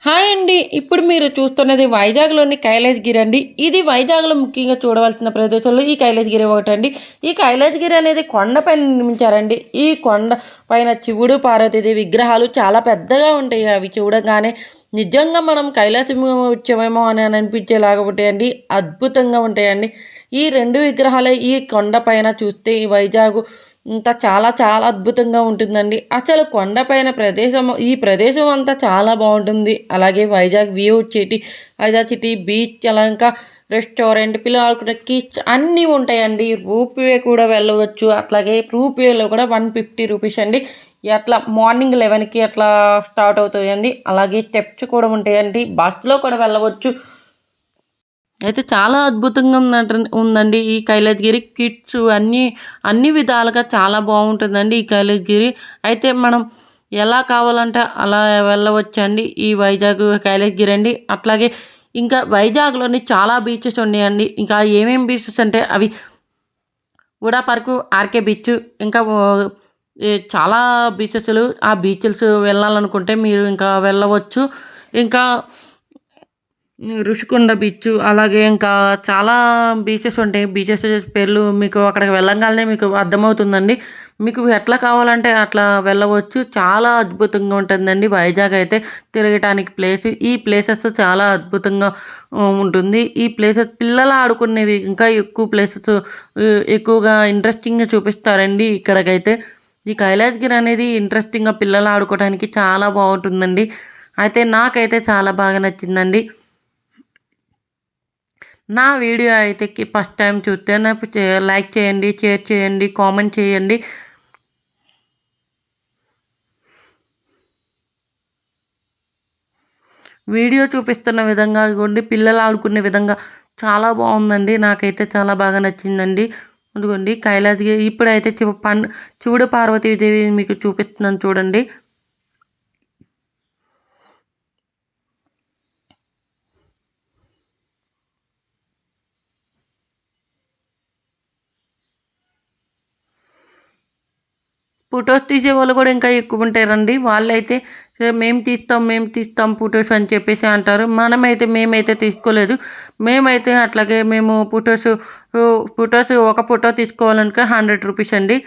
Hi అండి. ఇప్పుడు మీరు చూస్తున్నది వైజాగ్‌లోని కైలాసగిరి అండి. ఇది వైజాగ్‌లో ముఖ్యంగా చూడవలసిన ప్రదేశాల్లో ఈ కైలాసగిరి ఒకటండి. ఈ కైలాసగిరి అనేది కొండపైన నిర్మించారండి. ఈ కొండ పైన శివుడు, పార్వతీదేవి విగ్రహాలు చాలా పెద్దగా ఉంటాయి. అవి చూడగానే నిజంగా మనం కైలాసం వచ్చామేమో అని అనిపించేలాగా ఉంటాయండి. అద్భుతంగా ఉంటాయండి. ఈ 2 విగ్రహాలే ఈ కొండ పైన చూస్తే ఈ వైజాగు ఇంకా చాలా చాలా అద్భుతంగా ఉంటుందండి. అసలు కొండపైన ఈ ప్రదేశం అంతా చాలా బావుంటుంది. అలాగే Vizag view city, Vizag city beach అలా ఇంకా రెస్టారెంట్, పిల్లలు ఆడుకునే కిడ్స్ అన్నీ ఉంటాయండి. రూపీ కూడా వెళ్ళవచ్చు. అట్లాగే రూపీలో కూడా 150 రూపీస్ అండి. అట్లా మార్నింగ్ 11కి అట్లా స్టార్ట్ అవుతాయండి. అలాగే స్టెప్స్ కూడా ఉంటాయండి. బస్‌లో కూడా వెళ్ళవచ్చు. అయితే చాలా అద్భుతంగా ఉందండి ఈ కైలాసగిరి. కిడ్స్ అన్ని విధాలుగా చాలా బాగుంటుందండి ఈ కైలాసగిరి. అయితే మనం ఎలా కావాలంటే అలా వెళ్ళవచ్చండి ఈ వైజాగ్ కైలాసగిరి అండి. అట్లాగే ఇంకా వైజాగ్‌లోని చాలా బీచెస్ ఉన్నాయండి. ఇంకా ఏమేం బీచెస్ అంటే అవి హుడా పార్కు, ఆర్‌కే బీచ్ ఇంకా చాలా బీచెస్‌లు ఆ బీచెస్ వెళ్ళాలనుకుంటే మీరు ఇంకా వెళ్ళవచ్చు. ఇంకా రుషికొండ బీచ్ అలాగే ఇంకా చాలా బీచెస్ ఉంటాయి. బీచెస్ పేర్లు మీకు అక్కడికి వెళ్ళంగానే మీకు అర్థమవుతుందండి. మీకు ఎట్లా కావాలంటే అట్లా వెళ్ళవచ్చు. చాలా అద్భుతంగా ఉంటుందండి వైజాగ్ అయితే తిరగటానికి ప్లేస్. ఈ ప్లేసెస్ చాలా అద్భుతంగా ఉంటుంది. ఈ ప్లేసెస్ పిల్లలు ఆడుకునేవి ఇంకా ఎక్కువ ప్లేసెస్ ఎక్కువగా ఇంట్రెస్టింగ్‌గా చూపిస్తారండి ఇక్కడికైతే. ఈ కైలాసగిరి అనేది ఇంట్రెస్టింగ్‌గా పిల్లలు ఆడుకోవడానికి చాలా బావుంటుందండి. అయితే నాకైతే చాలా బాగా నచ్చిందండి. నా వీడియో అయితే ఫస్ట్ టైం చూస్తే నాకు లైక్ చేయండి, షేర్ చేయండి, కామెంట్ చేయండి. వీడియో చూపిస్తున్న విధంగా ఇగోండి పిల్లలు ఆడుకునే విధంగా చాలా బాగుందండి. నాకైతే చాలా బాగా నచ్చిందండి. ఇదిగోండి కైలాసగిరి ఇప్పుడైతే శివుడు పార్వతీదేవి మీకు చూపిస్తున్నాను చూడండి. ఫోటోస్ తీసేవాళ్ళు కూడా ఇంకా ఎక్కువ ఉంటారండి. వాళ్ళైతే మేము తీస్తాం ఫోటోస్ అని చెప్పేసి అంటారు. మేమైతే తీసుకోలేదు. మేమైతే అట్లాగే మేము ఫోటోస్ ఒక ఫోటో తీసుకోవాలనుక 100 రూపీస్ అండి.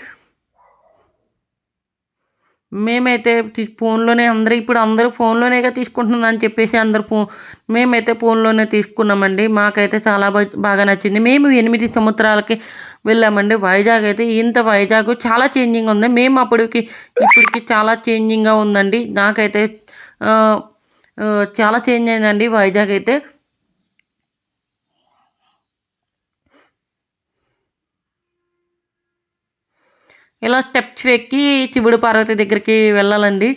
మేమైతే ఫోన్‌లోనే ఇప్పుడు అందరూ ఫోన్‌లోనేగా తీసుకుంటున్నారని చెప్పేసి మేమైతే ఫోన్‌లోనే తీసుకున్నామండి. మాకైతే చాలా బాగా నచ్చింది. మేము 8 సంవత్సరాలకి వెళ్ళామండి. వైజాగ్ చాలా చేంజింగ్ ఉంది. మేము ఇప్పటికి చాలా చేంజింగ్‌గా ఉందండి. నాకైతే ఆహ్, చాలా చేంజ్ అయిందండి వైజాగ్ అయితే. ఇలా స్టెప్స్ ఎక్కి శివుడు, పార్వతి దగ్గరికి వెళ్ళాలండి.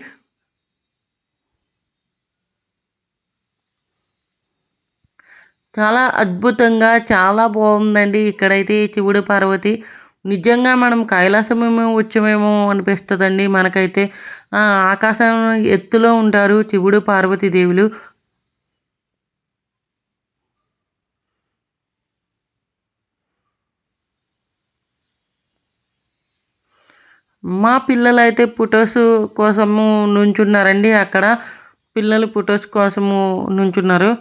చాలా అద్భుతంగా చాలా బాగుందండి. ఇక్కడైతే శివుడు, పార్వతి నిజంగా మనం కైలాసమేమో వచ్చామేమో అనిపిస్తదండి మనకైతే. ఆకాశం ఎత్తులో ఉంటారు శివుడు, పార్వతీ దేవులు. మా పిల్లలైతే ఫోటోస్ కోసము నుంచున్నారండి అక్కడ. పిల్లలు ఫోటోస్ కోసము నుంచున్నారు.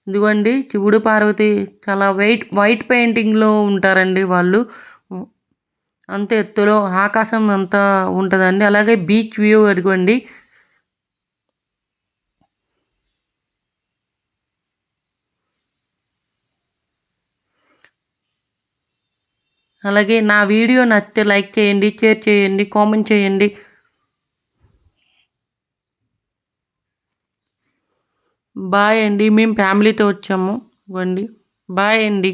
ఇదిగోండి శివుడు, పార్వతి చాలా వైట్ పెయింటింగ్‌లో ఉంటారండి వాళ్ళు. హ్మ్. అంత ఎత్తులో ఆకాశం అంతా ఉంటదండి. అలాగే బీచ్ వ్యూ అదిగోండి. అలాగే నా వీడియో నచ్చితే లైక్ చేయండి, షేర్ చేయండి, కామెంట్ చేయండి. బాయ్ అండి. మేము ఫ్యామిలీతో వచ్చాము. ఇవ్వండి. బాయ్ అండి.